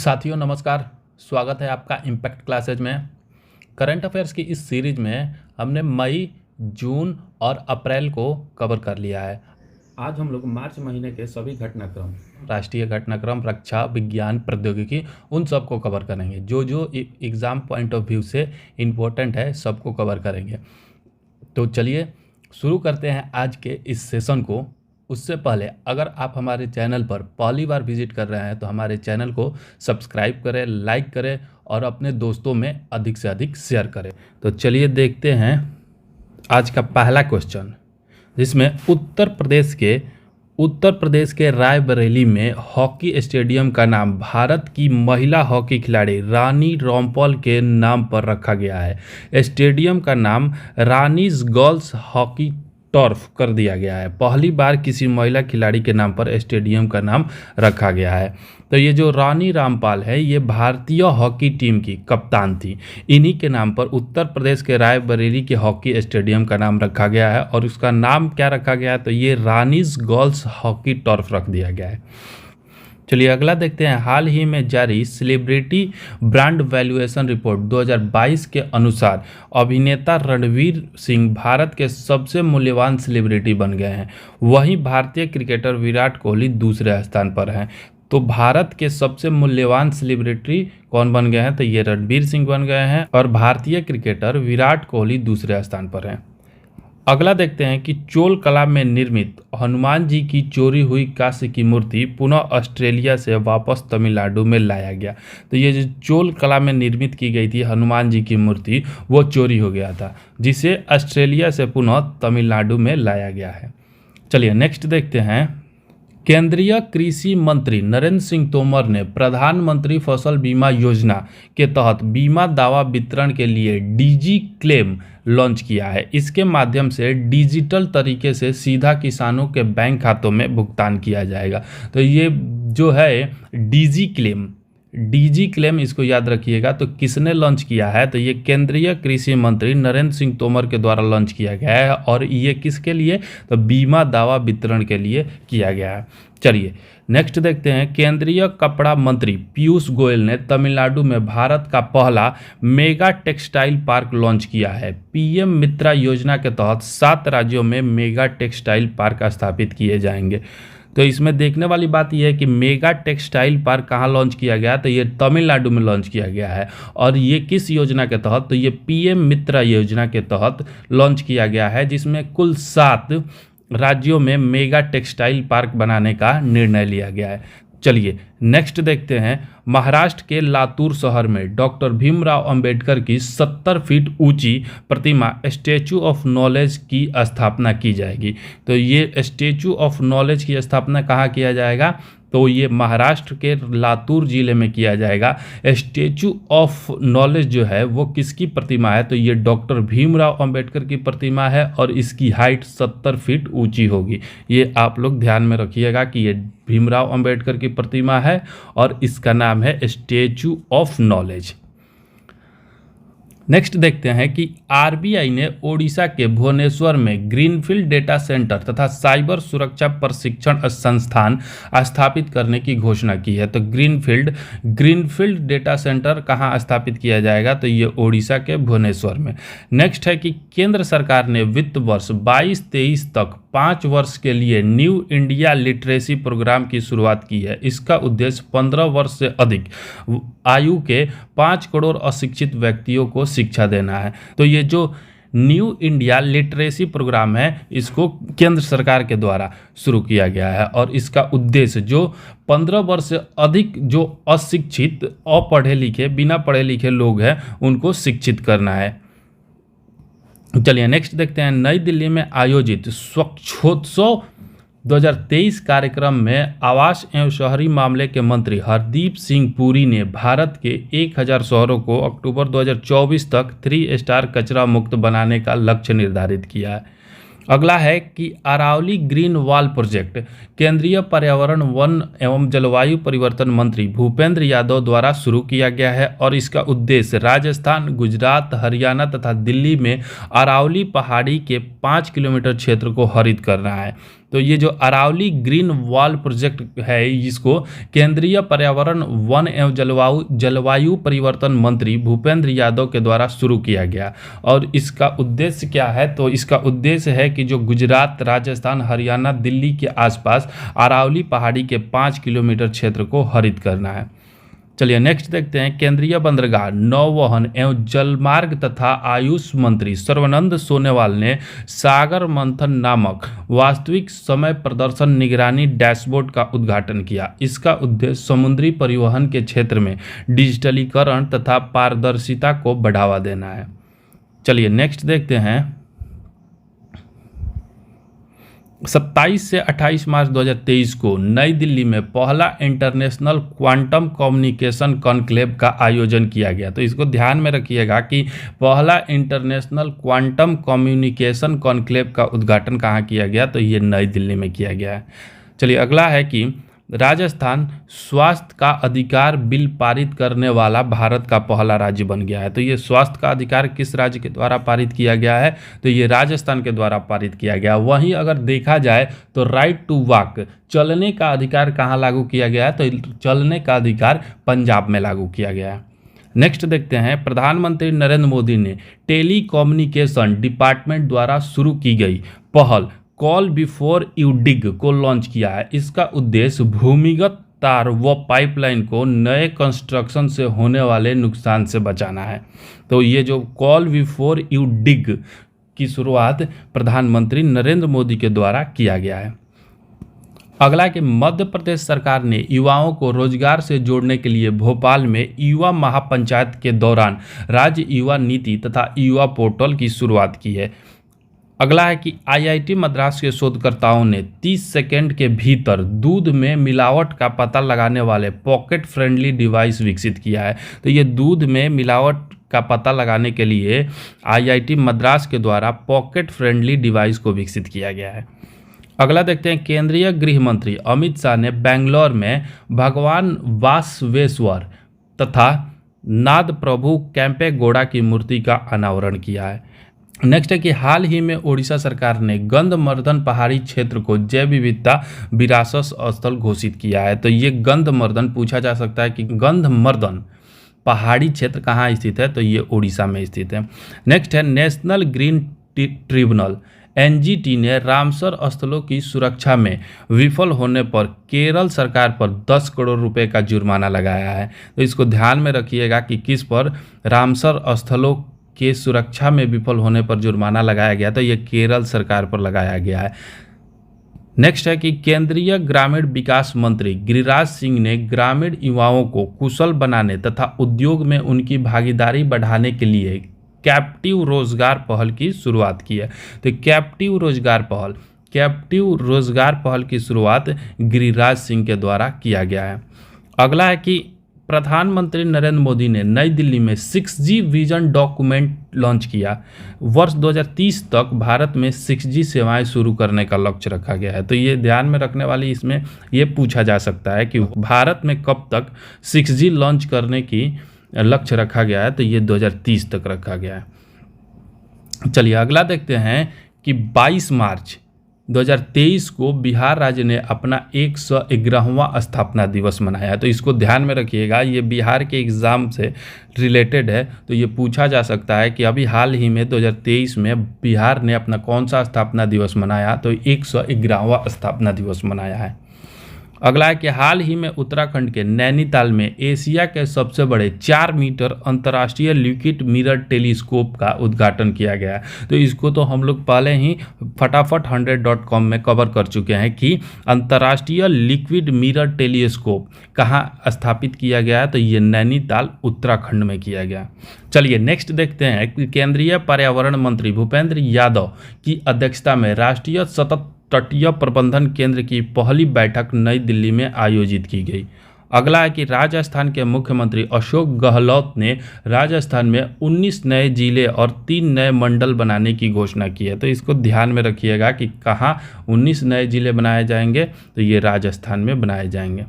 साथियों नमस्कार। स्वागत है आपका इम्पैक्ट क्लासेज में। करंट अफेयर्स की इस सीरीज में हमने मई, जून और अप्रैल को कवर कर लिया है। आज हम लोग मार्च महीने के सभी घटनाक्रम, राष्ट्रीय घटनाक्रम, रक्षा, विज्ञान, प्रौद्योगिकी, उन सब को कवर करेंगे। जो एग्ज़ाम पॉइंट ऑफ व्यू से इम्पोर्टेंट है सबको कवर करेंगे। तो चलिए शुरू करते हैं आज के इस सेशन को। उससे पहले अगर आप हमारे चैनल पर पहली बार विजिट कर रहे हैं तो हमारे चैनल को सब्सक्राइब करें, लाइक करें और अपने दोस्तों में अधिक से अधिक शेयर करें। तो चलिए देखते हैं आज का पहला क्वेश्चन, जिसमें उत्तर प्रदेश के रायबरेली में हॉकी स्टेडियम का नाम भारत की महिला हॉकी खिलाड़ी रानी रामपाल के नाम पर रखा गया है। स्टेडियम का नाम रानीज गर्ल्स हॉकी टर्फ कर दिया गया है। पहली बार किसी महिला खिलाड़ी के नाम पर स्टेडियम का नाम रखा गया है। तो ये जो रानी रामपाल है ये भारतीय हॉकी टीम की कप्तान थी। इन्हीं के नाम पर उत्तर प्रदेश के रायबरेली के हॉकी स्टेडियम का नाम रखा गया है और उसका नाम क्या रखा गया है, तो ये रानीज गर्ल्स हॉकी टर्फ रख दिया गया है। चलिए अगला देखते हैं। हाल ही में जारी सेलिब्रिटी ब्रांड वैल्यूएशन रिपोर्ट 2022 के अनुसार अभिनेता रणवीर सिंह भारत के सबसे मूल्यवान सेलिब्रिटी बन गए हैं। वहीं भारतीय क्रिकेटर विराट कोहली दूसरे स्थान पर हैं। तो भारत के सबसे मूल्यवान सेलिब्रिटी कौन बन गए हैं, तो ये रणवीर सिंह बन गए हैं और भारतीय क्रिकेटर विराट कोहली दूसरे स्थान पर हैं। अगला देखते हैं कि चोल कला में निर्मित हनुमान जी की चोरी हुई कांस्य की मूर्ति पुनः ऑस्ट्रेलिया से वापस तमिलनाडु में लाया गया। तो ये जो चोल कला में निर्मित की गई थी हनुमान जी की मूर्ति वो चोरी हो गया था, जिसे ऑस्ट्रेलिया से पुनः तमिलनाडु में लाया गया है। चलिए नेक्स्ट देखते हैं। केंद्रीय कृषि मंत्री नरेंद्र सिंह तोमर ने प्रधानमंत्री फसल बीमा योजना के तहत बीमा दावा वितरण के लिए डिजी क्लेम लॉन्च किया है। इसके माध्यम से डिजिटल तरीके से सीधा किसानों के बैंक खातों में भुगतान किया जाएगा। तो ये जो है डीजी क्लेम इसको याद रखिएगा। तो किसने लॉन्च किया है, तो ये केंद्रीय कृषि मंत्री नरेंद्र सिंह तोमर के द्वारा लॉन्च किया गया है और ये किसके लिए, तो बीमा दावा वितरण के लिए किया गया है। चलिए नेक्स्ट देखते हैं। केंद्रीय कपड़ा मंत्री पीयूष गोयल ने तमिलनाडु में भारत का पहला मेगा टेक्सटाइल पार्क लॉन्च किया है। पीएम मित्रा योजना के तहत 7 राज्यों में मेगा टेक्सटाइल पार्क स्थापित किए जाएंगे। तो इसमें देखने वाली बात यह है कि मेगा टेक्सटाइल पार्क कहाँ लॉन्च किया गया, तो ये तमिलनाडु में लॉन्च किया गया है। और ये किस योजना के तहत, तो ये पीएम मित्रा योजना के तहत लॉन्च किया गया है, जिसमें कुल 7 राज्यों में मेगा टेक्सटाइल पार्क बनाने का निर्णय लिया गया है। चलिए नेक्स्ट देखते हैं। महाराष्ट्र के लातूर शहर में डॉक्टर भीमराव अंबेडकर की 70 फीट ऊंची प्रतिमा स्टैचू ऑफ नॉलेज की स्थापना की जाएगी। तो ये स्टैचू ऑफ नॉलेज की स्थापना कहाँ किया जाएगा, तो ये महाराष्ट्र के लातूर जिले में किया जाएगा। स्टैचू ऑफ नॉलेज जो है वो किसकी प्रतिमा है, तो ये डॉक्टर भीमराव अंबेडकर की प्रतिमा है और इसकी हाइट 70 फीट ऊंची होगी। ये आप लोग ध्यान में रखिएगा कि ये भीमराव अंबेडकर की प्रतिमा है और इसका नाम है स्टैचू ऑफ नॉलेज। नेक्स्ट देखते हैं कि आरबीआई ने ओडिशा के भुवनेश्वर में ग्रीनफील्ड डेटा सेंटर तथा साइबर सुरक्षा प्रशिक्षण संस्थान स्थापित करने की घोषणा की है। तो ग्रीनफील्ड डेटा सेंटर कहाँ स्थापित किया जाएगा, तो ये ओडिशा के भुवनेश्वर में। नेक्स्ट है कि केंद्र सरकार ने वित्त वर्ष 22-23 तक 5 वर्ष के लिए न्यू इंडिया लिटरेसी प्रोग्राम की शुरुआत की है। इसका उद्देश्य 15 वर्ष से अधिक आयु के 5 करोड़ अशिक्षित व्यक्तियों को शिक्षा देना है। तो ये जो न्यू इंडिया लिटरेसी प्रोग्राम है इसको केंद्र सरकार के द्वारा शुरू किया गया है और इसका उद्देश्य जो 15 वर्ष से अधिक जो अशिक्षित, अपढ़े लिखे, बिना पढ़े लिखे लोग हैं उनको शिक्षित करना है। चलिए नेक्स्ट देखते हैं। नई दिल्ली में आयोजित स्वच्छोत्सव 2023 कार्यक्रम में आवास एवं शहरी मामले के मंत्री हरदीप सिंह पुरी ने भारत के 1000 शहरों को अक्टूबर 2024 तक 3 स्टार कचरा मुक्त बनाने का लक्ष्य निर्धारित किया है। अगला है कि अरावली ग्रीन वॉल प्रोजेक्ट केंद्रीय पर्यावरण, वन एवं जलवायु परिवर्तन मंत्री भूपेंद्र यादव द्वारा शुरू किया गया है और इसका उद्देश्य राजस्थान, गुजरात, हरियाणा तथा दिल्ली में अरावली पहाड़ी के 5 किलोमीटर क्षेत्र को हरित करना है। तो ये जो अरावली ग्रीन वॉल प्रोजेक्ट है, इसको केंद्रीय पर्यावरण, वन एवं जलवायु परिवर्तन मंत्री भूपेंद्र यादव के द्वारा शुरू किया गया। और इसका उद्देश्य क्या है? तो इसका उद्देश्य है कि जो गुजरात, राजस्थान, हरियाणा, दिल्ली के आसपास अरावली पहाड़ी के 5 किलोमीटर क्षेत्र को हरित करना है। चलिए नेक्स्ट देखते हैं। केंद्रीय बंदरगाह, नौवहन एवं जलमार्ग तथा आयुष मंत्री सर्बानंद सोनोवाल ने सागर मंथन नामक वास्तविक समय प्रदर्शन निगरानी डैशबोर्ड का उद्घाटन किया। इसका उद्देश्य समुद्री परिवहन के क्षेत्र में डिजिटलीकरण तथा पारदर्शिता को बढ़ावा देना है। चलिए नेक्स्ट देखते हैं। 27 से 28 मार्च 2023 को नई दिल्ली में पहला इंटरनेशनल क्वांटम कम्युनिकेशन कॉन्क्लेव का आयोजन किया गया। तो इसको ध्यान में रखिएगा कि पहला इंटरनेशनल क्वांटम कम्युनिकेशन कॉन्क्लेव का उद्घाटन कहाँ किया गया? तो ये नई दिल्ली में किया गया है। चलिए अगला है कि राजस्थान स्वास्थ्य का अधिकार बिल पारित करने वाला भारत का पहला राज्य बन गया है। तो ये स्वास्थ्य का अधिकार किस राज्य के द्वारा पारित किया गया है? तो ये राजस्थान के द्वारा पारित किया गया। वहीं अगर देखा जाए तो राइट टू वॉक, चलने का अधिकार कहाँ लागू किया गया है? तो चलने का अधिकार पंजाब में लागू किया गया है। नेक्स्ट देखते हैं। प्रधानमंत्री नरेंद्र मोदी ने टेली कम्युनिकेशन डिपार्टमेंट द्वारा शुरू की गई पहल कॉल बिफोर यू डिग को लॉन्च किया है। इसका उद्देश्य भूमिगत तार व पाइपलाइन को नए कंस्ट्रक्शन से होने वाले नुकसान से बचाना है। तो ये जो कॉल बिफोर यू डिग की शुरुआत प्रधानमंत्री नरेंद्र मोदी के द्वारा किया गया है। अगला कि मध्य प्रदेश सरकार ने युवाओं को रोजगार से जोड़ने के लिए भोपाल में युवा महापंचायत के दौरान राज्य युवा नीति तथा युवा पोर्टल की शुरुआत की है। अगला है कि आईआईटी मद्रास के शोधकर्ताओं ने 30 सेकंड के भीतर दूध में मिलावट का पता लगाने वाले पॉकेट फ्रेंडली डिवाइस विकसित किया है। तो ये दूध में मिलावट का पता लगाने के लिए आईआईटी मद्रास के द्वारा पॉकेट फ्रेंडली डिवाइस को विकसित किया गया है। अगला देखते हैं। केंद्रीय गृह मंत्री अमित शाह ने बेंगलोर में भगवान वासवेश्वर तथा नाद प्रभु कैंपेगौड़ा की मूर्ति का अनावरण किया है। नेक्स्ट है कि हाल ही में ओडिशा सरकार ने गंधमर्दन पहाड़ी क्षेत्र को जैव विविधता विरासत स्थल घोषित किया है। तो ये गंधमर्दन पूछा जा सकता है कि गंधमर्दन पहाड़ी क्षेत्र कहाँ स्थित है? तो ये ओडिशा में स्थित है। नेक्स्ट है। नेशनल ग्रीन ट्रिब्यूनल एनजीटी ने रामसर स्थलों की सुरक्षा में विफल होने पर केरल सरकार पर 10 करोड़ रुपए का जुर्माना लगाया है। तो इसको ध्यान में रखिएगा कि किस पर रामसर स्थलों के सुरक्षा में विफल होने पर जुर्माना लगाया गया। तो ये केरल सरकार पर लगाया गया है। नेक्स्ट है कि केंद्रीय ग्रामीण विकास मंत्री गिरिराज सिंह ने ग्रामीण युवाओं को कुशल बनाने तथा उद्योग में उनकी भागीदारी बढ़ाने के लिए कैप्टिव रोजगार पहल की शुरुआत की है। तो कैप्टिव रोजगार पहल की शुरुआत गिरिराज सिंह के द्वारा किया गया है। अगला है कि प्रधानमंत्री नरेंद्र मोदी ने नई दिल्ली में 6G विजन डॉक्यूमेंट लॉन्च किया। वर्ष 2030 तक भारत में 6G सेवाएं शुरू करने का लक्ष्य रखा गया है। तो ये ध्यान में रखने वाली इसमें ये पूछा जा सकता है कि भारत में कब तक 6G लॉन्च करने की लक्ष्य रखा गया है? तो ये 2030 तक रखा गया है। चलिए अगला देखते हैं कि 22 मार्च 2023 को बिहार राज्य ने अपना 111वां स्थापना दिवस मनाया। तो इसको ध्यान में रखिएगा, ये बिहार के एग्ज़ाम से रिलेटेड है। तो ये पूछा जा सकता है कि अभी हाल ही में 2023 में बिहार ने अपना कौन सा स्थापना दिवस मनाया? तो 111वां स्थापना दिवस मनाया है। अगला है कि हाल ही में उत्तराखंड के नैनीताल में एशिया के सबसे बड़े 4 मीटर अंतर्राष्ट्रीय लिक्विड मिरर टेलीस्कोप का उद्घाटन किया गया है। तो इसको तो हम लोग पहले ही फटाफट 100.com में कवर कर चुके हैं कि अंतर्राष्ट्रीय लिक्विड मिरर टेलीस्कोप कहाँ स्थापित किया गया है? तो ये नैनीताल उत्तराखंड में किया गया। चलिए नेक्स्ट देखते हैं कि केंद्रीय पर्यावरण मंत्री भूपेंद्र यादव की अध्यक्षता में राष्ट्रीय सतत तटीय प्रबंधन केंद्र की पहली बैठक नई दिल्ली में आयोजित की गई। अगला है कि राजस्थान के मुख्यमंत्री अशोक गहलोत ने राजस्थान में 19 नए जिले और 3 नए मंडल बनाने की घोषणा की है। तो इसको ध्यान में रखिएगा कि कहाँ 19 नए जिले बनाए जाएंगे? तो ये राजस्थान में बनाए जाएंगे।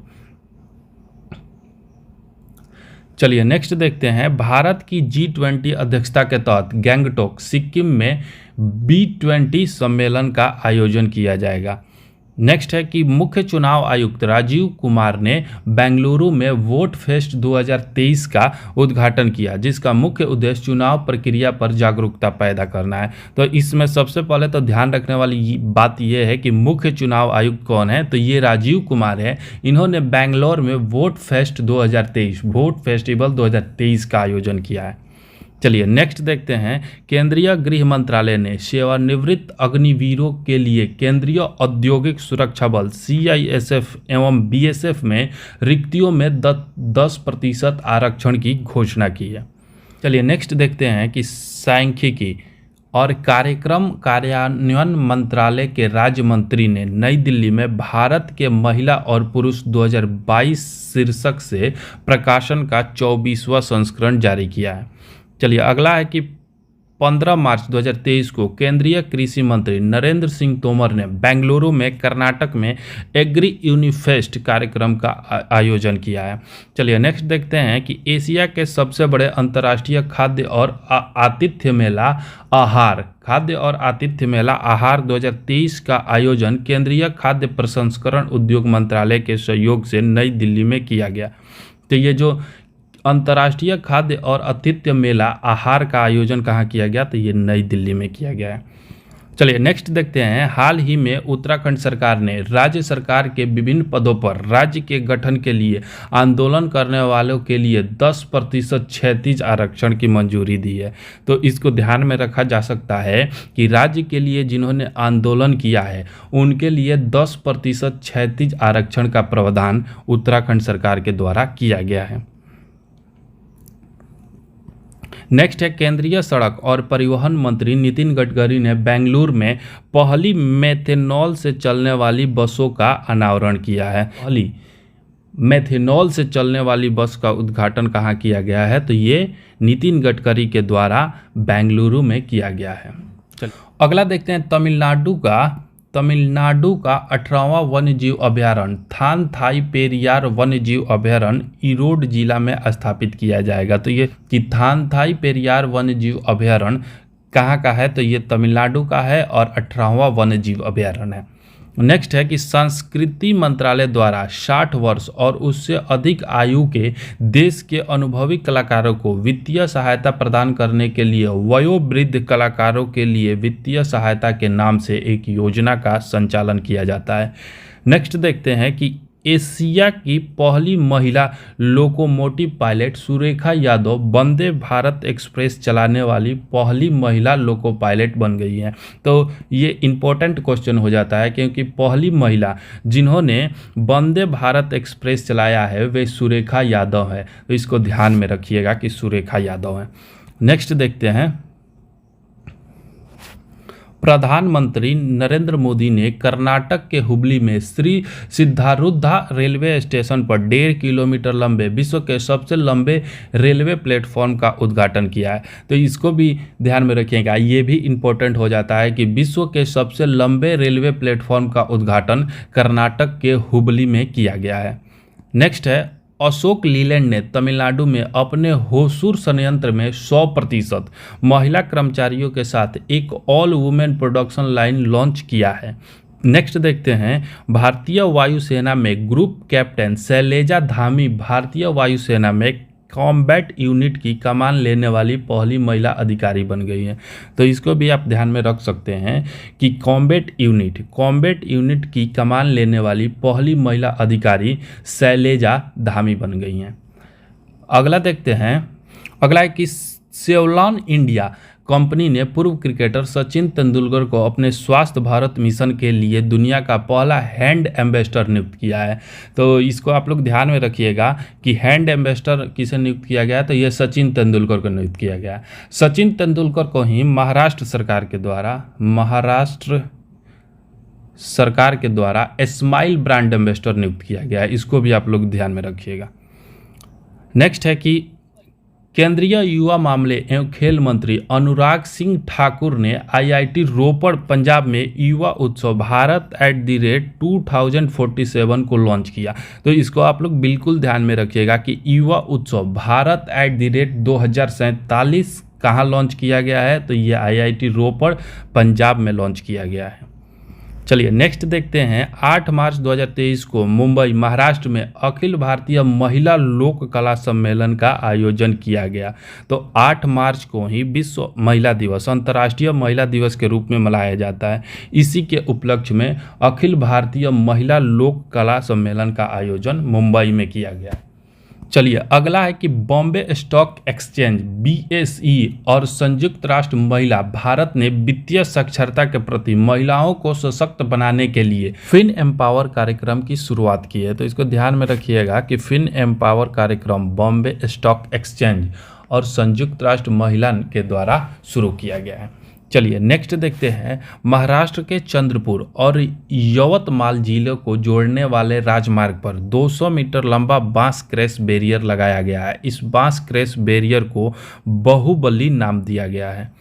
चलिए नेक्स्ट देखते हैं। भारत की G20 अध्यक्षता के तहत गैंगटॉक सिक्किम में B20 सम्मेलन का आयोजन किया जाएगा। नेक्स्ट है कि मुख्य चुनाव आयुक्त राजीव कुमार ने बेंगलुरु में वोट फेस्ट 2023 का उद्घाटन किया, जिसका मुख्य उद्देश्य चुनाव प्रक्रिया पर जागरूकता पैदा करना है। तो इसमें सबसे पहले तो ध्यान रखने वाली बात यह है कि मुख्य चुनाव आयुक्त कौन है, तो ये राजीव कुमार है। इन्होंने बेंगलोर में वोट फेस्ट 2023 वोट फेस्टिवल 2023 का आयोजन किया है। चलिए नेक्स्ट देखते हैं। केंद्रीय गृह मंत्रालय ने सेवानिवृत्त अग्निवीरों के लिए केंद्रीय औद्योगिक सुरक्षा बल CISF एवं BSF में रिक्तियों में 10% आरक्षण की घोषणा की है। चलिए नेक्स्ट देखते हैं कि सांख्यिकी और कार्यक्रम कार्यान्वयन मंत्रालय के राज्य मंत्री ने नई दिल्ली में भारत के महिला और पुरुष 2022 शीर्षक से प्रकाशन का 24वां संस्करण जारी किया है। चलिए अगला है कि 15 मार्च 2023 को केंद्रीय कृषि मंत्री नरेंद्र सिंह तोमर ने बेंगलुरु में कर्नाटक में एग्री यूनिफेस्ट कार्यक्रम का आयोजन किया है। चलिए नेक्स्ट देखते हैं कि एशिया के सबसे बड़े अंतर्राष्ट्रीय खाद्य और आतिथ्य मेला आहार 2023 का आयोजन केंद्रीय खाद्य प्रसंस्करण उद्योग मंत्रालय के सहयोग से नई दिल्ली में किया गया। तो ये जो अंतर्राष्ट्रीय खाद्य और आतिथ्य मेला आहार का आयोजन कहाँ किया गया, तो ये नई दिल्ली में किया गया है। चलिए नेक्स्ट देखते हैं। हाल ही में उत्तराखंड सरकार ने राज्य सरकार के विभिन्न पदों पर राज्य के गठन के लिए आंदोलन करने वालों के लिए 10% क्षैतिज आरक्षण की मंजूरी दी है। तो इसको ध्यान में रखा जा सकता है कि राज्य के लिए जिन्होंने आंदोलन किया है उनके लिए 10% क्षैतिज आरक्षण का प्रावधान उत्तराखंड सरकार के द्वारा किया गया है। नेक्स्ट है केंद्रीय सड़क और परिवहन मंत्री नितिन गडकरी ने बेंगलुरु में पहली मेथनॉल से चलने वाली बसों का अनावरण किया है। पहली मेथनॉल से चलने वाली बस का उद्घाटन कहाँ किया गया है, तो ये नितिन गडकरी के द्वारा बेंगलुरु में किया गया है। चलो अगला देखते हैं। तमिलनाडु का 18वां वन्यजीव अभयारण्य थानथाई पेरियार वन्यजीव अभयारण्य ईरोड जिला में स्थापित किया जाएगा। तो ये कि थानथाई पेरियार वन्यजीव अभयारण्य कहाँ का है, तो ये तमिलनाडु का है और 18वां वन्यजीव अभयारण्य है। नेक्स्ट है कि संस्कृति मंत्रालय द्वारा 60 वर्ष और उससे अधिक आयु के देश के अनुभवी कलाकारों को वित्तीय सहायता प्रदान करने के लिए वयोवृद्ध कलाकारों के लिए वित्तीय सहायता के नाम से एक योजना का संचालन किया जाता है। नेक्स्ट देखते हैं कि एशिया की पहली महिला locomotive pilot Surekha Yadav Vande Bharat express चलाने वाली पहली महिला लोको पायलट बन गई हैं। तो ये इम्पोर्टेंट क्वेश्चन हो जाता है क्योंकि पहली महिला जिन्होंने वंदे भारत एक्सप्रेस चलाया है वे सुरेखा यादव है। तो इसको ध्यान में रखिएगा कि सुरेखा यादव है। नेक्स्ट देखते हैं। प्रधानमंत्री नरेंद्र मोदी ने कर्नाटक के हुबली में श्री सिद्धारूढ़ा रेलवे स्टेशन पर 1.5 किलोमीटर लंबे विश्व के सबसे लंबे रेलवे प्लेटफॉर्म का उद्घाटन किया है। तो इसको भी ध्यान में रखिएगा, ये भी इम्पोर्टेंट हो जाता है कि विश्व के सबसे लंबे रेलवे प्लेटफॉर्म का उद्घाटन कर्नाटक के हुबली में किया गया है। नेक्स्ट है अशोक लीलैंड ने तमिलनाडु में अपने होसूर संयंत्र में 100% महिला कर्मचारियों के साथ एक all women production line launch किया है। नेक्स्ट देखते हैं। भारतीय वायुसेना में ग्रुप कैप्टन शैलेजा धामी भारतीय वायुसेना में कॉम्बैट यूनिट की कमान लेने वाली पहली महिला अधिकारी बन गई है। तो इसको भी आप ध्यान में रख सकते हैं कि कॉम्बैट यूनिट की कमान लेने वाली पहली महिला अधिकारी शैलेजा धामी बन गई हैं। अगला देखते हैं। अगला है कि सेवलॉन इंडिया कंपनी ने पूर्व क्रिकेटर सचिन तेंदुलकर को अपने स्वास्थ्य भारत मिशन के लिए दुनिया का पहला हैंड एम्बेसडर नियुक्त किया है। तो इसको आप लोग ध्यान में रखिएगा कि हैंड एम्बेसडर किसे नियुक्त किया गया है, तो यह सचिन तेंदुलकर को नियुक्त किया गया है। सचिन तेंदुलकर को ही महाराष्ट्र सरकार के द्वारा स्माइल ब्रांड एम्बेसडर नियुक्त किया गया है। इसको भी आप लोग ध्यान में रखिएगा। नेक्स्ट है कि केंद्रीय युवा मामले एवं खेल मंत्री अनुराग सिंह ठाकुर ने IIT रोपड़ पंजाब में युवा उत्सव भारत @2047 को लॉन्च किया। तो इसको आप लोग बिल्कुल ध्यान में रखिएगा कि युवा उत्सव भारत @2047 कहाँ लॉन्च किया गया है, तो ये IIT रोपड़ पंजाब में लॉन्च किया गया है। चलिए नेक्स्ट देखते हैं। 8 मार्च 2023 को मुंबई महाराष्ट्र में अखिल भारतीय महिला लोक कला सम्मेलन का आयोजन किया गया। तो 8 मार्च को ही विश्व महिला दिवस, अंतर्राष्ट्रीय महिला दिवस के रूप में मनाया जाता है। इसी के उपलक्ष्य में अखिल भारतीय महिला लोक कला सम्मेलन का आयोजन मुंबई में किया गया। चलिए अगला है कि बॉम्बे स्टॉक एक्सचेंज BSE और संयुक्त राष्ट्र महिला भारत ने वित्तीय साक्षरता के प्रति महिलाओं को सशक्त बनाने के लिए फिन एम्पावर कार्यक्रम की शुरुआत की है। तो इसको ध्यान में रखिएगा कि फिन एम्पावर कार्यक्रम बॉम्बे स्टॉक एक्सचेंज और संयुक्त राष्ट्र महिला के द्वारा शुरू किया गया है। चलिए नेक्स्ट देखते हैं। महाराष्ट्र के चंद्रपुर और यवतमाल जिलों को जोड़ने वाले राजमार्ग पर 200 मीटर लंबा बांस क्रैश बैरियर लगाया गया है। इस बांस क्रैश बैरियर को बाहुबली नाम दिया गया है।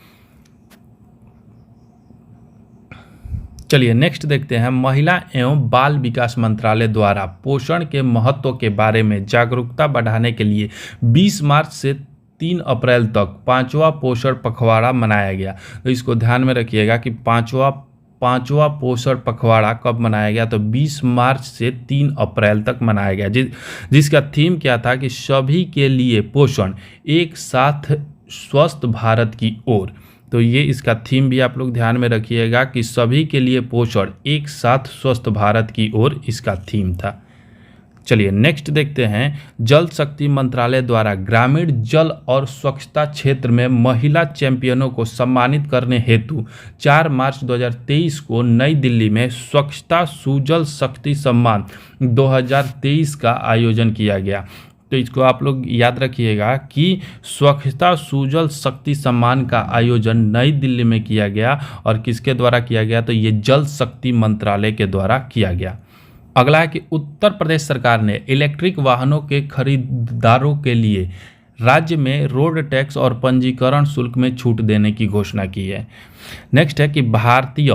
चलिए नेक्स्ट देखते हैं। महिला एवं बाल विकास मंत्रालय द्वारा पोषण के महत्व के बारे में जागरूकता बढ़ाने के लिए 20 मार्च से 3 अप्रैल तक 5वां पोषण पखवाड़ा मनाया गया। तो इसको ध्यान में रखिएगा कि पांचवा पोषण पखवाड़ा कब मनाया गया। तो 20 मार्च से 3 अप्रैल तक मनाया गया, जिसका थीम क्या था कि सभी के लिए पोषण, एक साथ स्वस्थ भारत की ओर। तो ये इसका थीम भी आप लोग ध्यान में रखिएगा कि सभी के लिए पोषण, एक साथ स्वस्थ भारत की ओर इसका थीम था। चलिए नेक्स्ट देखते हैं। जल शक्ति मंत्रालय द्वारा ग्रामीण जल और स्वच्छता क्षेत्र में महिला चैंपियनों को सम्मानित करने हेतु 4 मार्च 2023 को नई दिल्ली में स्वच्छता सुजल शक्ति सम्मान 2023 का आयोजन किया गया। तो इसको आप लोग याद रखिएगा कि स्वच्छता सुजल शक्ति सम्मान का आयोजन नई दिल्ली में किया गया और किसके द्वारा किया गया। तो ये जल शक्ति मंत्रालय के द्वारा किया गया। अगला है कि उत्तर प्रदेश सरकार ने इलेक्ट्रिक वाहनों के खरीदारों के लिए राज्य में रोड टैक्स और पंजीकरण शुल्क में छूट देने की घोषणा की है। नेक्स्ट है कि भारतीय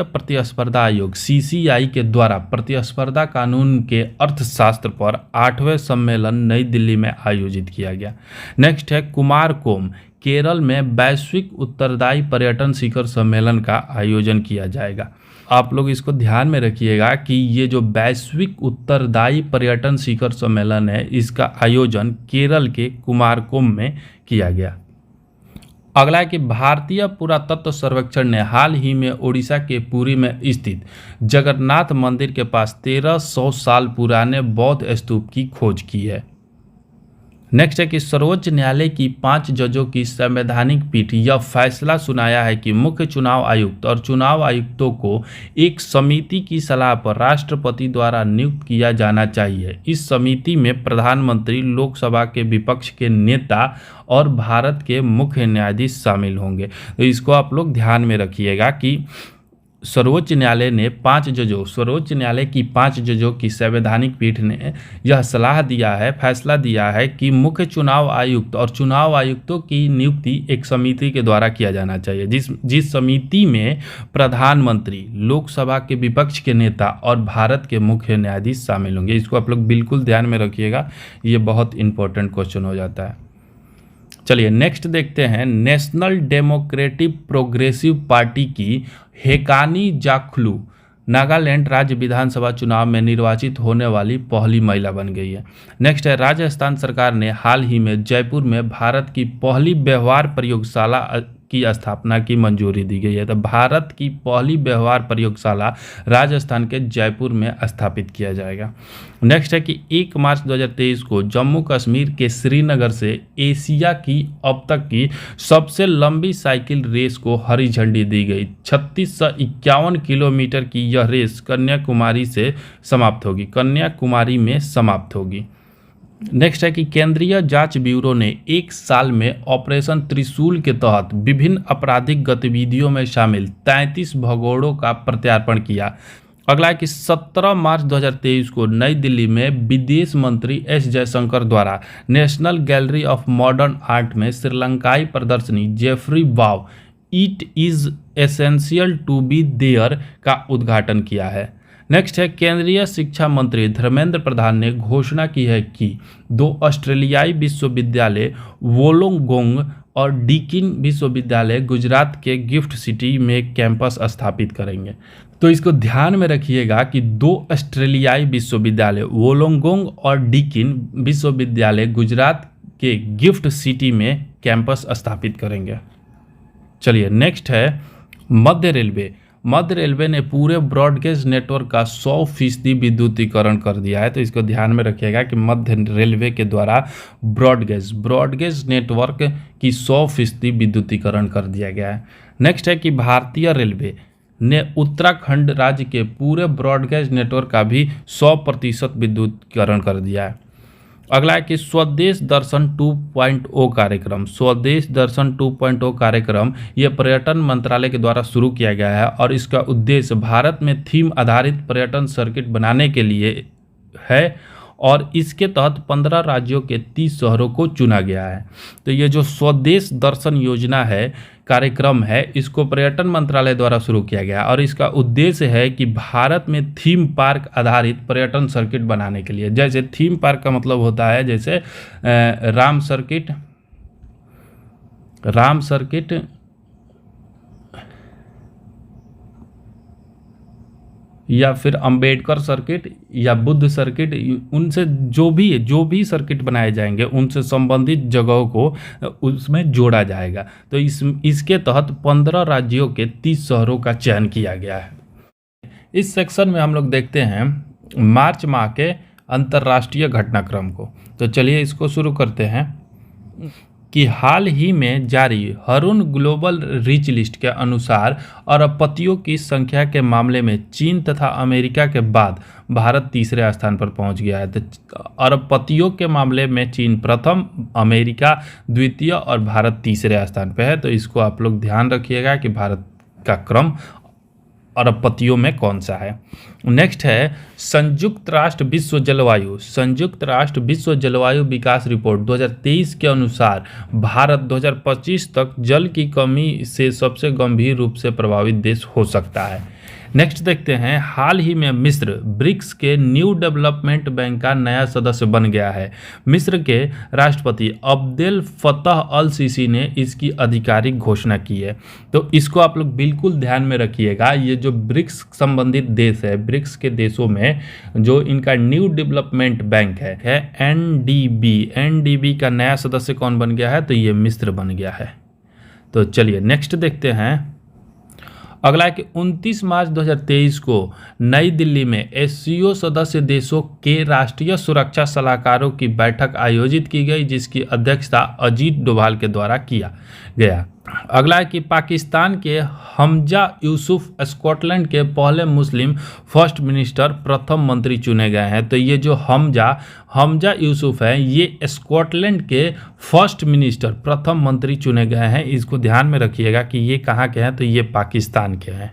प्रतिस्पर्धा आयोग CCI के द्वारा प्रतिस्पर्धा कानून के अर्थशास्त्र पर 8वें सम्मेलन नई दिल्ली में आयोजित किया गया। नेक्स्ट है कुमारकोम केरल में वैश्विक उत्तरदायी पर्यटन शिखर सम्मेलन का आयोजन किया जाएगा। आप लोग इसको ध्यान में रखिएगा कि ये जो वैश्विक उत्तरदायी पर्यटन शिखर सम्मेलन है, इसका आयोजन केरल के कुमारकोम में किया गया। अगला है कि भारतीय पुरातत्व सर्वेक्षण ने हाल ही में ओडिशा के पुरी में स्थित जगन्नाथ मंदिर के पास 1300 साल पुराने बौद्ध स्तूप की खोज की है। नेक्स्ट है कि सर्वोच्च न्यायालय की 5 जजों की संवैधानिक पीठ यह फैसला सुनाया है कि मुख्य चुनाव आयुक्त और चुनाव आयुक्तों को एक समिति की सलाह पर राष्ट्रपति द्वारा नियुक्त किया जाना चाहिए। इस समिति में प्रधानमंत्री, लोकसभा के विपक्ष के नेता और भारत के मुख्य न्यायाधीश शामिल होंगे। तो इसको आप लोग ध्यान में रखिएगा कि सर्वोच्च न्यायालय की 5 जजों की संवैधानिक पीठ ने यह सलाह दिया है, फैसला दिया है कि मुख्य चुनाव आयुक्त और चुनाव आयुक्तों की नियुक्ति एक समिति के द्वारा किया जाना चाहिए, जिस समिति में प्रधानमंत्री, लोकसभा के विपक्ष के नेता और भारत के मुख्य न्यायाधीश शामिल होंगे। इसको आप लोग बिल्कुल ध्यान में रखिएगा, ये बहुत इंपॉर्टेंट क्वेश्चन हो जाता है। चलिए नेक्स्ट देखते हैं। नेशनल डेमोक्रेटिक प्रोग्रेसिव पार्टी की हेकानी जाखलू नागालैंड राज्य विधानसभा चुनाव में निर्वाचित होने वाली पहली महिला बन गई है। नेक्स्ट है, राजस्थान सरकार ने हाल ही में जयपुर में भारत की पहली व्यवहार प्रयोगशाला की स्थापना की मंजूरी दी गई है। तो भारत की पहली व्यवहार प्रयोगशाला राजस्थान के जयपुर में स्थापित किया जाएगा। नेक्स्ट है कि 1 मार्च 2023 को जम्मू कश्मीर के श्रीनगर से एशिया की अब तक की सबसे लंबी साइकिल रेस को हरी झंडी दी गई। 3651 किलोमीटर की यह रेस कन्याकुमारी में समाप्त होगी। नेक्स्ट है कि केंद्रीय जांच ब्यूरो ने 1 साल में ऑपरेशन त्रिशूल के तहत विभिन्न आपराधिक गतिविधियों में शामिल 33 भगोड़ों का प्रत्यार्पण किया। अगला है कि 17 मार्च 2023 को नई दिल्ली में विदेश मंत्री एस जयशंकर द्वारा national gallery of modern art में श्रीलंकाई प्रदर्शनी Geoffrey Bawa it is essential to be there का उद्घाटन किया है। नेक्स्ट है, केंद्रीय शिक्षा मंत्री धर्मेंद्र प्रधान ने घोषणा की है कि 2 ऑस्ट्रेलियाई विश्वविद्यालय वोलोंगोंग और डीकिन विश्वविद्यालय गुजरात के गिफ्ट सिटी में कैंपस स्थापित करेंगे। तो इसको ध्यान में रखिएगा कि 2 ऑस्ट्रेलियाई विश्वविद्यालय वोलोंगोंग और डीकिन विश्वविद्यालय गुजरात के गिफ्ट सिटी में कैंपस स्थापित करेंगे। चलिए नेक्स्ट है मध्य रेलवे। मध्य रेलवे ने पूरे ब्रॉडगेज नेटवर्क का 100% विद्युतीकरण कर दिया है। तो इसको ध्यान में रखिएगा कि मध्य रेलवे के द्वारा ब्रॉडगेज नेटवर्क की 100% विद्युतीकरण कर दिया गया है। नेक्स्ट है कि भारतीय रेलवे ने उत्तराखंड राज्य के पूरे ब्रॉडगेज नेटवर्क का भी 100% विद्युतीकरण कर दिया है। अगला है कि स्वदेश दर्शन 2.0 कार्यक्रम। स्वदेश दर्शन 2.0 कार्यक्रम ये पर्यटन मंत्रालय के द्वारा शुरू किया गया है और इसका उद्देश्य भारत में थीम आधारित पर्यटन सर्किट बनाने के लिए है और इसके तहत 15 राज्यों के 30 शहरों को चुना गया है। तो ये जो स्वदेश दर्शन योजना है, कार्यक्रम है, इसको पर्यटन मंत्रालय द्वारा शुरू किया गया और इसका उद्देश्य है कि भारत में थीम पार्क आधारित पर्यटन सर्किट बनाने के लिए। जैसे थीम पार्क का मतलब होता है जैसे राम सर्किट या फिर अंबेडकर सर्किट या बुद्ध सर्किट, उनसे जो भी सर्किट बनाए जाएंगे उनसे संबंधित जगहों को उसमें जोड़ा जाएगा। तो इसके तहत 15 राज्यों के 30 शहरों का चयन किया गया है। इस सेक्शन में हम लोग देखते हैं मार्च माह के अंतर्राष्ट्रीय घटनाक्रम को। तो चलिए इसको शुरू करते हैं कि हाल ही में जारी हरून ग्लोबल रिच लिस्ट के अनुसार अरबपतियों की संख्या के मामले में चीन तथा अमेरिका के बाद भारत तीसरे स्थान पर पहुंच गया है। तो अरबपतियों के मामले में चीन प्रथम, अमेरिका द्वितीय और भारत तीसरे स्थान पर है। तो इसको आप लोग ध्यान रखिएगा कि भारत का क्रम अरबपतियों में कौन सा है। नेक्स्ट है संयुक्त राष्ट्र विश्व जलवायु विकास रिपोर्ट 2023 के अनुसार भारत 2025 तक जल की कमी से सबसे गंभीर रूप से प्रभावित देश हो सकता है। नेक्स्ट देखते हैं हाल ही में मिस्र ब्रिक्स के न्यू डेवलपमेंट बैंक का नया सदस्य बन गया है। मिस्र के राष्ट्रपति अब्देल फतह अल सीसी ने इसकी आधिकारिक घोषणा की है। तो इसको आप लोग बिल्कुल ध्यान में रखिएगा। ये जो ब्रिक्स संबंधित देश है, ब्रिक्स के देशों में जो इनका न्यू डेवलपमेंट बैंक है एनडीबी का नया सदस्य कौन बन गया है? तो ये मिस्र बन गया है। तो चलिए नेक्स्ट देखते हैं। अगला है कि 29 मार्च 2023 को नई दिल्ली में एससीओ सदस्य देशों के राष्ट्रीय सुरक्षा सलाहकारों की बैठक आयोजित की गई, जिसकी अध्यक्षता अजीत डोभाल के द्वारा किया गया। अगला है कि पाकिस्तान के हमजा यूसुफ स्कॉटलैंड के पहले मुस्लिम फर्स्ट मिनिस्टर प्रथम मंत्री चुने गए हैं। तो ये जो हमजा यूसुफ है, ये स्कॉटलैंड के फर्स्ट मिनिस्टर प्रथम मंत्री चुने गए हैं। इसको ध्यान में रखिएगा कि ये कहाँ के हैं? तो ये पाकिस्तान के हैं।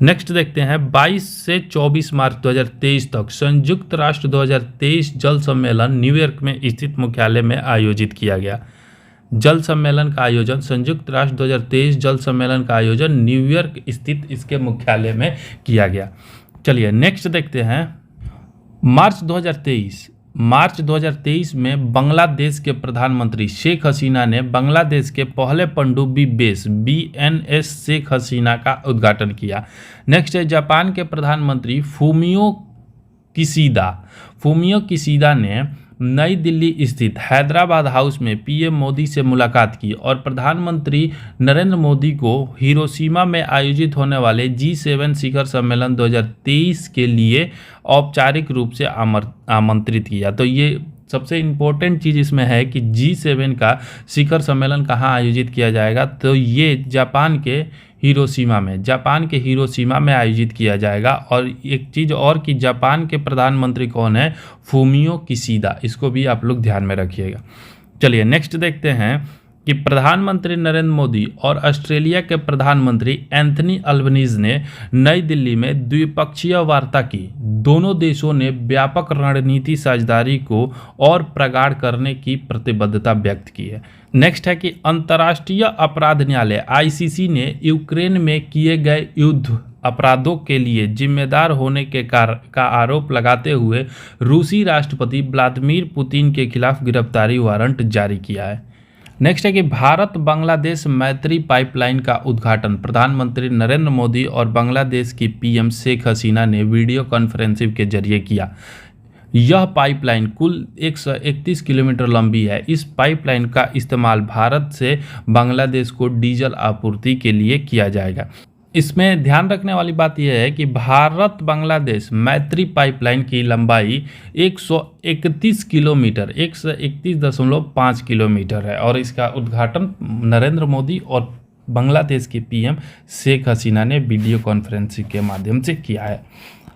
नेक्स्ट देखते हैं 22 से 24 मार्च 2023 तक संयुक्त राष्ट्र 2023 जल सम्मेलन न्यूयॉर्क में स्थित मुख्यालय में आयोजित किया गया। जल सम्मेलन का आयोजन संयुक्त राष्ट्र 2023 जल सम्मेलन का आयोजन न्यूयॉर्क स्थित इसके मुख्यालय में किया गया। चलिए नेक्स्ट देखते हैं मार्च 2023 में बांग्लादेश के प्रधानमंत्री शेख हसीना ने बांग्लादेश के पहले पनडुब्बी बेस बीएनएस शेख हसीना का उद्घाटन किया। नेक्स्ट है जापान के प्रधानमंत्री फूमियो किसीदा ने नई दिल्ली स्थित हैदराबाद हाउस में पीएम मोदी से मुलाकात की और प्रधानमंत्री नरेंद्र मोदी को हिरोशिमा में आयोजित होने वाले G7 शिखर सम्मेलन 2023 के लिए औपचारिक रूप से आमंत्रित किया। तो ये सबसे इम्पोर्टेंट चीज़ इसमें है कि G7 का शिखर सम्मेलन कहाँ आयोजित किया जाएगा? तो ये जापान के हिरोशिमा में आयोजित किया जाएगा। और एक चीज़ और कि जापान के प्रधानमंत्री कौन है? फूमियो किसीदा। इसको भी आप लोग ध्यान में रखिएगा। चलिए नेक्स्ट देखते हैं कि प्रधानमंत्री नरेंद्र मोदी और ऑस्ट्रेलिया के प्रधानमंत्री एंथनी अल्बनीज ने नई दिल्ली में द्विपक्षीय वार्ता की। दोनों देशों ने व्यापक रणनीति साझेदारी को और प्रगाढ़ करने की प्रतिबद्धता व्यक्त की है। नेक्स्ट है कि अंतर्राष्ट्रीय अपराध न्यायालय आईसीसी ने यूक्रेन में किए गए युद्ध अपराधों के लिए जिम्मेदार होने का आरोप लगाते हुए रूसी राष्ट्रपति व्लादिमीर पुतिन के खिलाफ गिरफ्तारी वारंट जारी किया है। नेक्स्ट है कि भारत बांग्लादेश मैत्री पाइपलाइन का उद्घाटन प्रधानमंत्री नरेंद्र मोदी और बांग्लादेश की पीएम शेख हसीना ने वीडियो कॉन्फ्रेंसिंग के जरिए किया। यह पाइपलाइन कुल 131 किलोमीटर लंबी है। इस पाइपलाइन का इस्तेमाल भारत से बांग्लादेश को डीजल आपूर्ति के लिए किया जाएगा। इसमें ध्यान रखने वाली बात यह है कि भारत बांग्लादेश मैत्री पाइपलाइन की लंबाई 131 किलोमीटर 131.5 किलोमीटर है और इसका उद्घाटन नरेंद्र मोदी और बांग्लादेश के पीएम शेख हसीना ने वीडियो कॉन्फ्रेंसिंग के माध्यम से किया है।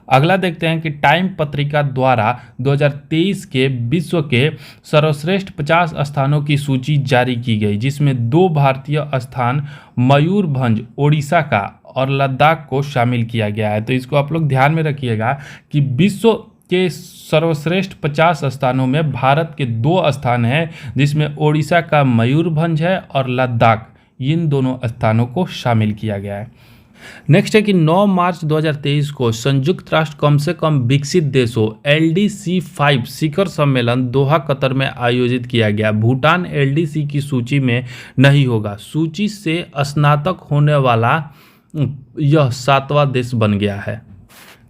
अगला देखते हैं कि टाइम पत्रिका द्वारा 2023 के विश्व के सर्वश्रेष्ठ 50 स्थानों की सूची जारी की गई, जिसमें 2 भारतीय स्थान मयूरभंज ओडिशा का और लद्दाख को शामिल किया गया है। तो इसको आप लोग ध्यान में रखिएगा कि विश्व के सर्वश्रेष्ठ 50 स्थानों में भारत के 2 स्थान हैं, जिसमें ओडिशा का मयूरभंज है और लद्दाख, इन दोनों स्थानों को शामिल किया गया है। नेक्स्ट है कि 9 मार्च 2023 को संयुक्त राष्ट्र कम से कम विकसित देशों LDC-5 शिखर सम्मेलन दोहा कतर में आयोजित किया गया। भूटान LDC की सूची में नहीं होगा। सूची से स्नातक होने वाला यह 7वां देश बन गया है।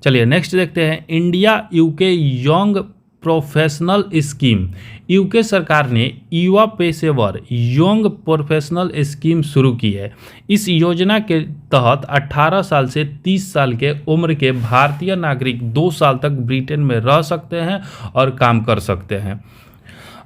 चलिए नेक्स्ट देखते हैं India UK young professional scheme. UK सरकार ने युवा पेशेवर यंग प्रोफेशनल स्कीम शुरू की है। इस योजना के तहत 18 साल से 30 साल के उम्र के भारतीय नागरिक 2 साल तक ब्रिटेन में रह सकते हैं और काम कर सकते हैं।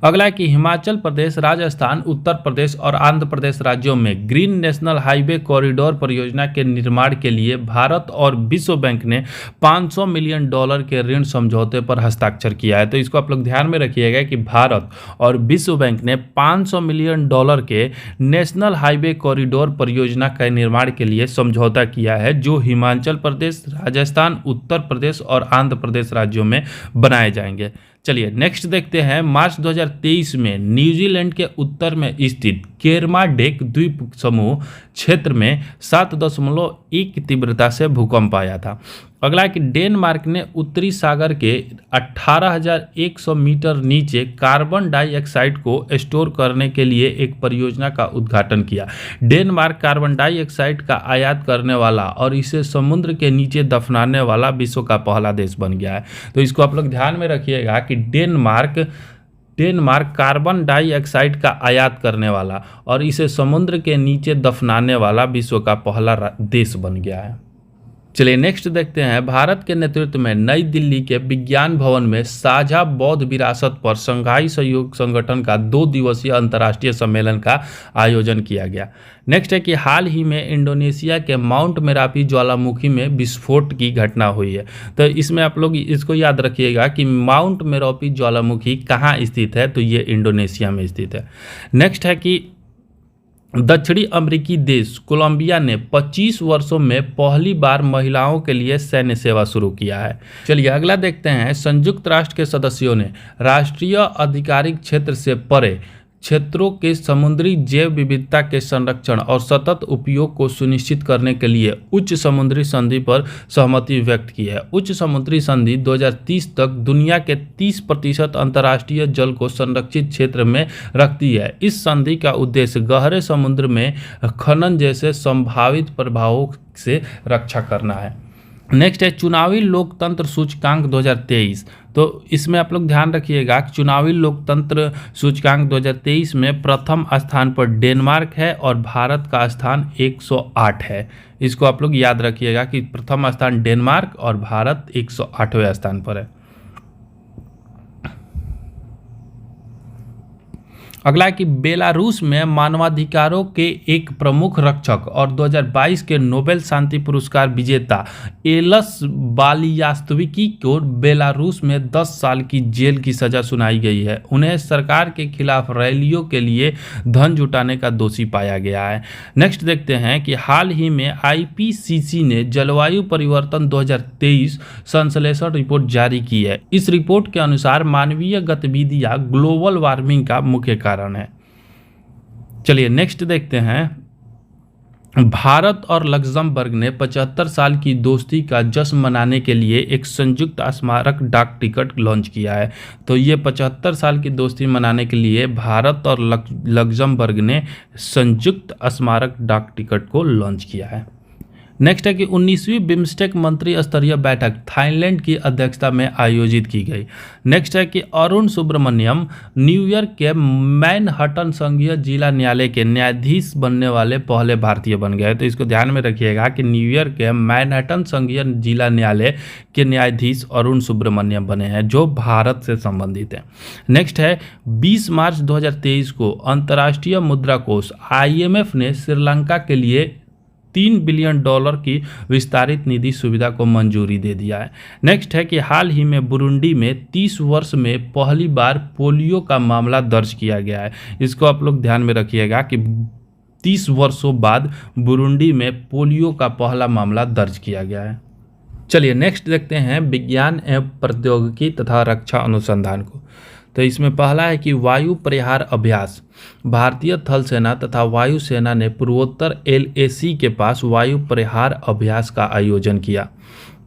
अगला है कि हिमाचल प्रदेश, राजस्थान, उत्तर प्रदेश और आंध्र प्रदेश राज्यों में ग्रीन नेशनल हाईवे कॉरिडोर परियोजना के निर्माण के लिए भारत और विश्व बैंक ने $500 मिलियन के ऋण समझौते पर हस्ताक्षर किया है। तो इसको आप लोग ध्यान में रखिएगा कि भारत और विश्व बैंक ने $500 मिलियन के नेशनल हाईवे कॉरिडोर परियोजना के निर्माण के लिए समझौता किया है, जो हिमाचल प्रदेश, राजस्थान, उत्तर प्रदेश और आंध्र प्रदेश राज्यों में बनाए जाएंगे। चलिए नेक्स्ट देखते हैं। मार्च 2023 में न्यूजीलैंड के उत्तर में स्थित केरमाडेक द्वीप समूह क्षेत्र में 7.1 तीव्रता से भूकंप आया था। अगला कि डेनमार्क ने उत्तरी सागर के 18,100 मीटर नीचे कार्बन डाइऑक्साइड को स्टोर करने के लिए एक परियोजना का उद्घाटन किया। डेनमार्क कार्बन डाइऑक्साइड का आयात करने वाला और इसे समुद्र के नीचे दफनाने वाला विश्व का पहला देश बन गया है। तो इसको आप लोग ध्यान में रखिएगा कि डेनमार्क कार्बन डाइऑक्साइड का आयात करने वाला और इसे समुद्र के नीचे दफनाने वाला विश्व का पहला देश बन गया है। चलिए नेक्स्ट देखते हैं। भारत के नेतृत्व में नई दिल्ली के विज्ञान भवन में साझा बौद्ध विरासत पर शंघाई सहयोग संगठन का 2 दिवसीय अंतर्राष्ट्रीय सम्मेलन का आयोजन किया गया। नेक्स्ट है कि हाल ही में इंडोनेशिया के माउंट मेरापी ज्वालामुखी में विस्फोट की घटना हुई है। तो इसमें आप लोग इसको याद रखिएगा कि माउंट मेरापी ज्वालामुखी कहाँ स्थित है, तो ये इंडोनेशिया में स्थित है। नेक्स्ट है कि दक्षिणी अमेरिकी देश कोलंबिया ने 25 वर्षों में पहली बार महिलाओं के लिए सैन्य सेवा शुरू किया है। चलिए अगला देखते हैं। संयुक्त राष्ट्र के सदस्यों ने राष्ट्रीय आधिकारिक क्षेत्र से परे क्षेत्रों के समुद्री जैव विविधता के संरक्षण और सतत उपयोग को सुनिश्चित करने के लिए उच्च समुद्री संधि पर सहमति व्यक्त की है। उच्च समुद्री संधि 2030 तक दुनिया के 30% अंतर्राष्ट्रीय जल को संरक्षित क्षेत्र में रखती है। इस संधि का उद्देश्य गहरे समुद्र में खनन जैसे संभावित प्रभावों से रक्षा करना है। नेक्स्ट है चुनावी लोकतंत्र सूचकांक 2023। तो इसमें आप लोग ध्यान रखिएगा कि चुनावी लोकतंत्र सूचकांक 2023 में प्रथम स्थान पर डेनमार्क है और भारत का स्थान 108 है। इसको आप लोग याद रखिएगा कि प्रथम स्थान डेनमार्क और भारत 108वें स्थान पर है। अगला कि बेलारूस में मानवाधिकारों के एक प्रमुख रक्षक और 2022 के नोबेल शांति पुरस्कार विजेता एलस बालियास्तविकी को बेलारूस में 10 साल की जेल की सजा सुनाई गई है। उन्हें सरकार के खिलाफ रैलियों के लिए धन जुटाने का दोषी पाया गया है। नेक्स्ट देखते हैं कि हाल ही में IPCC ने जलवायु परिवर्तन 2023 संश्लेषण रिपोर्ट जारी की है। इस रिपोर्ट के अनुसार मानवीय गतिविधियां ग्लोबल वार्मिंग का मुख्य कारण है। चलिए नेक्स्ट देखते हैं। भारत और लक्जमबर्ग ने 75 साल की दोस्ती का जश्न मनाने के लिए एक संयुक्त स्मारक डाक टिकट लॉन्च किया है। तो ये 75 साल की दोस्ती मनाने के लिए भारत और लक्जमबर्ग ने संयुक्त स्मारक डाक टिकट को लॉन्च किया है। नेक्स्ट है कि 19वीं बिम्स्टेक मंत्री स्तरीय बैठक थाईलैंड की अध्यक्षता में आयोजित की गई। नेक्स्ट है कि अरुण सुब्रमण्यम न्यूयॉर्क के मैनहट्टन संघीय जिला न्यायालय के न्यायाधीश बनने वाले पहले भारतीय बन गए। तो इसको ध्यान में रखिएगा कि न्यूयॉर्क के मैनहट्टन संघीय जिला न्यायालय के न्यायाधीश अरुण सुब्रमण्यम बने हैं, जो भारत से संबंधित है। नेक्स्ट है 20 मार्च 2023 को अंतर्राष्ट्रीय मुद्रा कोष IMF ने श्रीलंका के लिए $3 बिलियन की विस्तारित निधि सुविधा को मंजूरी दे दिया है। नेक्स्ट है कि हाल ही में बुरुंडी में 30 वर्ष में पहली बार पोलियो का मामला दर्ज किया गया है। इसको आप लोग ध्यान में रखिएगा कि 30 वर्षों बाद बुरुंडी में पोलियो का पहला मामला दर्ज किया गया है। चलिए नेक्स्ट देखते हैं विज्ञान एवं प्रौद्योगिकी तथा रक्षा अनुसंधान को। तो इसमें पहला है कि वायु परिहार अभ्यास। भारतीय थल सेना तथा वायुसेना ने पूर्वोत्तर LAC के पास वायु परिहार अभ्यास का आयोजन किया।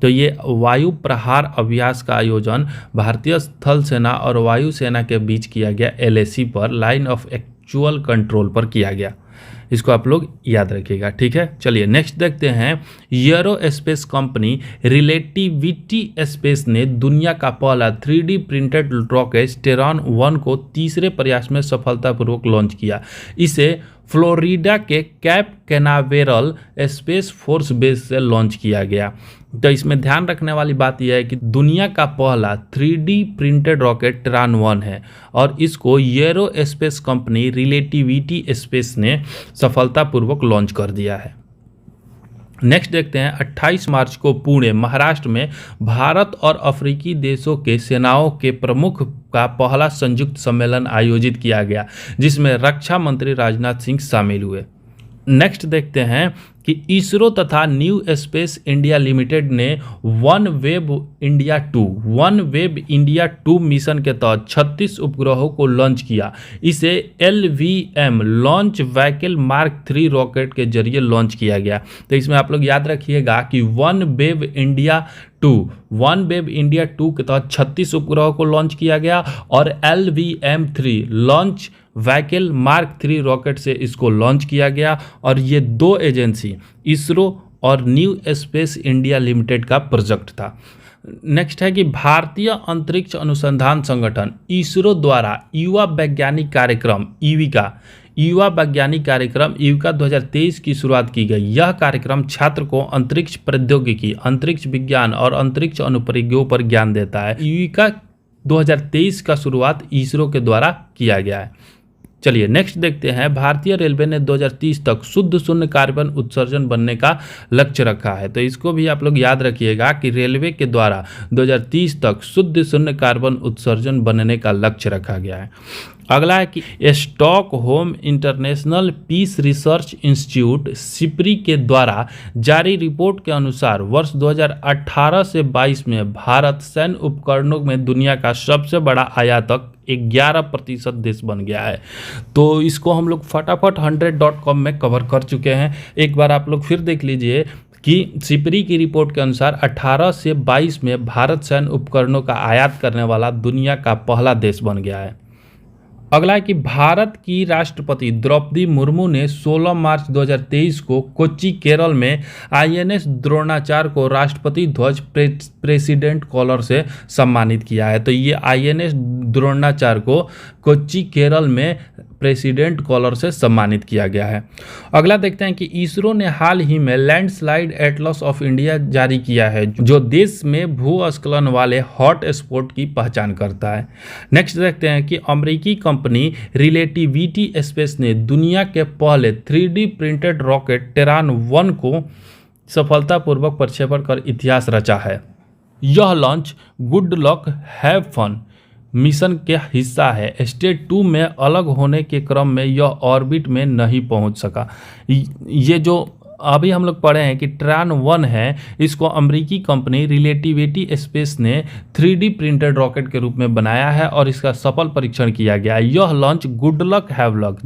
तो ये वायु प्रहार अभ्यास का आयोजन भारतीय थल सेना और वायुसेना के बीच किया गया, LAC पर लाइन ऑफ एक्चुअल कंट्रोल पर किया गया। इसको आप लोग याद रखिएगा, ठीक है। चलिए नेक्स्ट देखते हैं एरोस्पेस कंपनी रिलेटिविटी स्पेस ने दुनिया का पहला 3D प्रिंटेड रॉकेट टेरन 1 को तीसरे प्रयास में सफलतापूर्वक लॉन्च किया। इसे फ्लोरिडा के cap Canaveral space force base से लॉन्च किया गया। तो इसमें ध्यान रखने वाली बात यह है कि दुनिया का पहला 3D प्रिंटेड रॉकेट टेरन 1 है और इसको एरोस्पेस कंपनी रिलेटिविटी स्पेस ने सफलतापूर्वक लॉन्च कर दिया है। नेक्स्ट देखते हैं 28 मार्च को पुणे महाराष्ट्र में भारत और अफ्रीकी देशों के सेनाओं के प्रमुख का पहला संयुक्त सम्मेलन आयोजित किया गया, जिसमें रक्षा मंत्री राजनाथ सिंह शामिल हुए। नेक्स्ट देखते हैं कि इसरो तथा न्यू स्पेस इंडिया लिमिटेड ने वन वेब इंडिया 2 मिशन के तहत 36 उपग्रहों को लॉन्च किया। इसे LVM launch vehicle mark 3 rocket के जरिए लॉन्च किया गया। तो इसमें आप लोग याद रखिएगा कि वन वेब इंडिया 2 के तहत 36 उपग्रहों को लॉन्च किया गया और LVM-3 launch vehicle mark 3 rocket से इसको लॉन्च किया गया और ये दो एजेंसी इसरो और न्यू स्पेस इंडिया लिमिटेड का प्रोजेक्ट था। नेक्स्ट है कि भारतीय अंतरिक्ष अनुसंधान संगठन इसरो द्वारा युवा वैज्ञानिक कार्यक्रम ईविका 2023 की शुरुआत की गई। यह कार्यक्रम छात्र को अंतरिक्ष प्रौद्योगिकी, अंतरिक्ष विज्ञान और अंतरिक्ष अनुप्रयोगों पर ज्ञान देता है। ईविका 2023 का शुरुआत इसरो के द्वारा किया गया है। चलिए नेक्स्ट देखते हैं भारतीय रेलवे ने 2030 तक शुद्ध शून्य कार्बन उत्सर्जन बनने का लक्ष्य रखा है। तो इसको भी आप लोग याद रखिएगा कि रेलवे के द्वारा 2030 तक शुद्ध शून्य कार्बन उत्सर्जन बनने का लक्ष्य रखा गया है। अगला है कि Stockholm international peace research institute SIPRI के द्वारा जारी रिपोर्ट के अनुसार वर्ष 2018 से 22 में भारत सैन्य उपकरणों में दुनिया का सबसे बड़ा आयातक 11% देश बन गया है। तो इसको हम लोग फटाफट 100.com में कवर कर चुके हैं। एक बार आप लोग फिर देख लीजिए कि SIPRI की रिपोर्ट के अनुसार 18 से 22 में भारत सैन्य उपकरणों का आयात करने वाला दुनिया का पहला देश बन गया है। अगला है कि भारत की राष्ट्रपति द्रौपदी मुर्मू ने 16 मार्च 2023 को कोच्चि केरल में INS द्रोणाचार्य को राष्ट्रपति ध्वज प्रेसिडेंट कॉलर से सम्मानित किया है। तो ये INS द्रोणाचार्य को कोच्चि केरल में प्रेसिडेंट कॉलर से सम्मानित किया गया है। अगला देखते हैं कि इसरो ने हाल ही में लैंडस्लाइड एटलस ऑफ इंडिया जारी किया है, जो देश में भूस्खलन वाले हॉट स्पॉट की पहचान करता है। नेक्स्ट देखते हैं कि अमेरिकी कंपनी रिलेटिविटी स्पेस ने दुनिया के पहले 3D प्रिंटेड रॉकेट टेरन 1 को सफलतापूर्वक प्रक्षेपण कर इतिहास रचा है। यह launch good luck have fun mission के हिस्सा है। स्टेज 2 में अलग होने के क्रम में यह ऑर्बिट में नहीं पहुंच सका। ये जो अभी हम लोग पढ़े हैं कि ट्रान 1 है, इसको अमेरिकी कंपनी रिलेटिविटी स्पेस ने 3D प्रिंटेड रॉकेट के रूप में बनाया है और इसका सफल परीक्षण किया गया। यह launch good luck have luck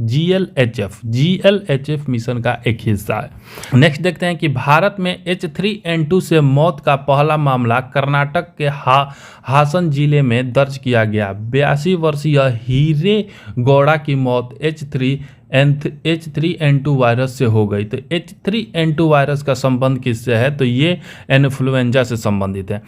GLHF mission का एक हिस्सा है। नेक्स्ट देखते हैं कि भारत में H3N2 से मौत का पहला मामला कर्नाटक के हासन जिले में दर्ज किया गया। 82 वर्षीय हीरे गौड़ा की मौत H3N2 वायरस से हो गई। तो H3N2 वायरस का संबंध किससे है? तो ये इन्फ्लुएंजा से संबंधित है।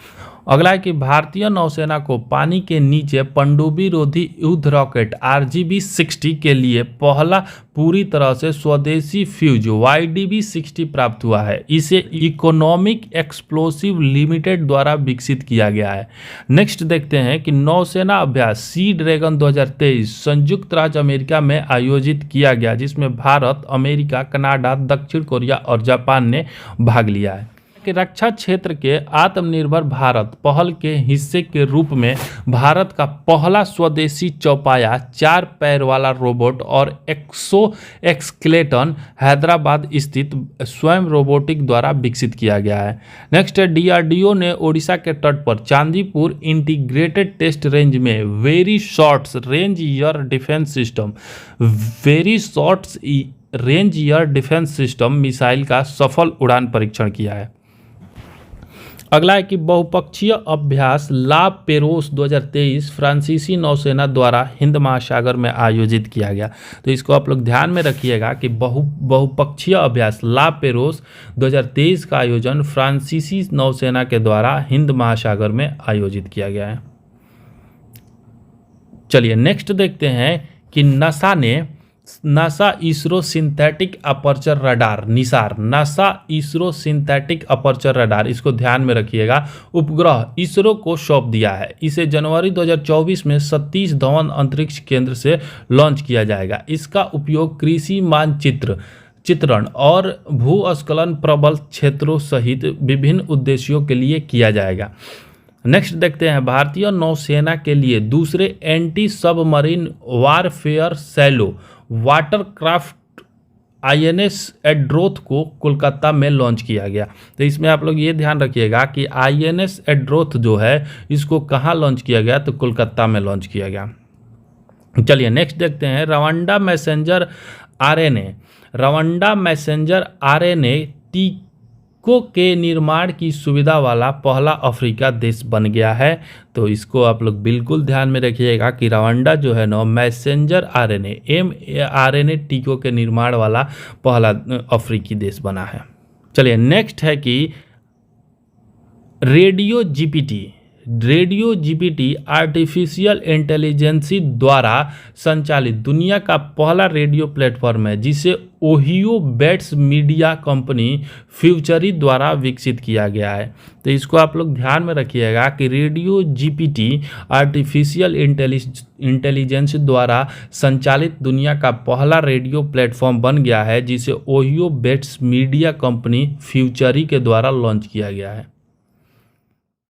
अगला है कि भारतीय नौसेना को पानी के नीचे पनडुब्बी रोधी युद्ध रॉकेट RGB-60 के लिए पहला पूरी तरह से स्वदेशी फ्यूज YDB-60 प्राप्त हुआ है। इसे इकोनॉमिक एक्सप्लोसिव लिमिटेड द्वारा विकसित किया गया है। नेक्स्ट देखते हैं कि नौसेना अभ्यास सी ड्रैगन 2023 संयुक्त राज्य अमेरिका में आयोजित किया गया, जिसमें भारत, अमेरिका, कनाडा, दक्षिण कोरिया और जापान ने भाग लिया है। कि रक्षा क्षेत्र के आत्मनिर्भर भारत पहल के हिस्से के रूप में भारत का पहला स्वदेशी चौपाया 4 पैर वाला रोबोट और एक्सो एक्सक्लेटन हैदराबाद स्थित स्वयं रोबोटिक द्वारा विकसित किया गया है। नेक्स्ट है DRDO ने ओडिशा के तट पर चांदीपुर इंटीग्रेटेड टेस्ट रेंज में very shorts range air defence system missile का सफल उड़ान परीक्षण किया है। अगला है कि बहुपक्षीय अभ्यास ला पेरोस 2023 फ्रांसीसी नौसेना द्वारा हिंद महासागर में आयोजित किया गया। तो इसको आप लोग ध्यान में रखिएगा कि बहुपक्षीय अभ्यास ला पेरोस 2023 का आयोजन फ्रांसीसी नौसेना के द्वारा हिंद महासागर में आयोजित किया गया है। चलिए नेक्स्ट देखते हैं कि NASA ISRO synthetic aperture radar इसको ध्यान में रखिएगा, उपग्रह इसरो को सौंप दिया है। इसे जनवरी 2024 में सतीश धवन अंतरिक्ष केंद्र से लॉन्च किया जाएगा। इसका उपयोग कृषि चित्रण और भूस्खलन प्रबल क्षेत्रों सहित विभिन्न उद्देश्यों के लिए किया जाएगा। नेक्स्ट देखते हैं भारतीय नौसेना के लिए दूसरे anti submarine warfare shallow watercraft INS Androth को कोलकाता में लॉन्च किया गया। तो इसमें आप लोग ये ध्यान रखिएगा कि INS एड्रोथ जो है इसको कहाँ लॉन्च किया गया? तो कोलकाता में लॉन्च किया गया। चलिए नेक्स्ट देखते हैं रवांडा मैसेंजर RNA टीकों के निर्माण की सुविधा वाला पहला अफ्रीका देश बन गया है। तो इसको आप लोग बिल्कुल ध्यान में रखिएगा कि रवांडा जो है ना मैसेंजर mRNA टीकों के निर्माण वाला पहला अफ्रीकी देश बना है। चलिए नेक्स्ट है कि रेडियो जीपीटी आर्टिफिशियल इंटेलिजेंस द्वारा संचालित दुनिया का पहला रेडियो प्लेटफॉर्म है, जिसे ओहियो बेट्स मीडिया कंपनी फ्यूचरी द्वारा विकसित किया गया है। तो इसको आप लोग ध्यान में रखिएगा कि रेडियो जीपीटी आर्टिफिशियल इंटेलिजेंस द्वारा संचालित दुनिया का पहला रेडियो प्लेटफॉर्म बन गया है, जिसे ओहियो बेट्स मीडिया कंपनी फ्यूचरी के द्वारा लॉन्च किया गया है।